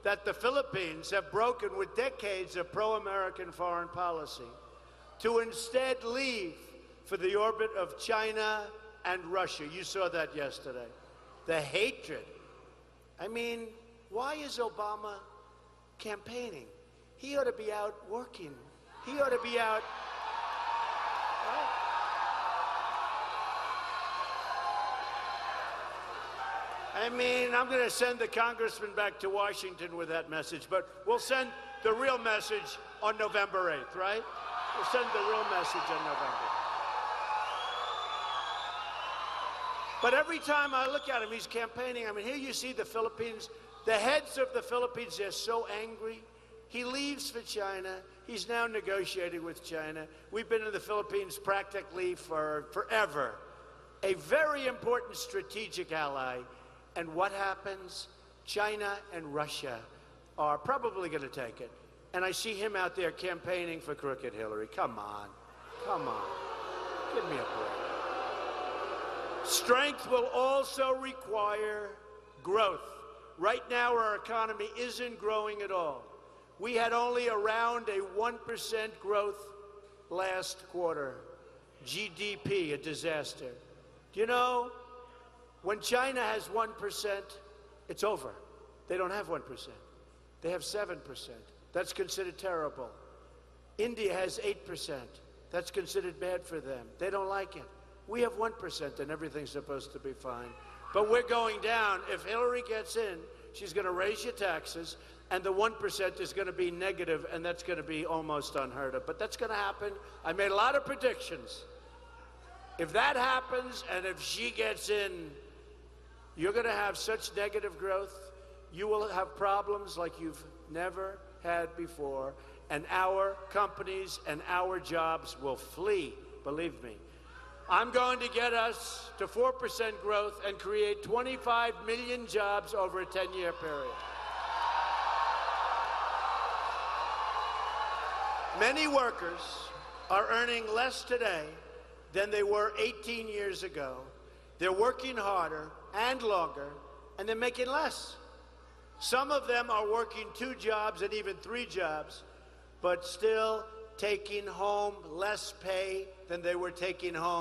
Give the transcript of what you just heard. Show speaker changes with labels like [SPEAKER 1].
[SPEAKER 1] that the Philippines have broken with decades of pro-American foreign policy to instead leave for the orbit of China and Russia. You saw that yesterday. The hatred. I mean, why is Obama campaigning? He ought to be out working. He ought to be out. Right? I mean, I'm going to send the congressman back to Washington with that message, but we'll send the real message on November 8th, right? We'll send the real message on November. But every time I look at him, he's campaigning. I mean, here you see the Philippines, the heads of the Philippines, they're so angry. He leaves for China. He's now negotiating with China. We've been in the Philippines practically for forever. A very important strategic ally. And what happens? China and Russia are probably going to take it. And I see him out there campaigning for crooked Hillary. Come on. Come on. Give me a break. Strength will also require growth. Right now, our economy isn't growing at all. We had only around a 1% growth last quarter. GDP, a disaster. Do you know, when China has 1%, it's over. They don't have 1%. They have 7%. That's considered terrible. India has 8%. That's considered bad for them. They don't like it. We have 1% and everything's supposed to be fine. But we're going down. If Hillary gets in, she's going to raise your taxes, and the 1% is going to be negative, and that's going to be almost unheard of. But that's going to happen. I made a lot of predictions. If that happens, and if she gets in, you're going to have such negative growth. You will have problems like you've never had before, and our companies and our jobs will flee, believe me. I'm going to get us to 4% growth and create 25 million jobs over a 10-year period. Many workers are earning less today than they were 18 years ago. They're working harder and longer, and they're making less. Some of them are working 2 jobs and even 3 jobs, but still taking home less pay than they were taking home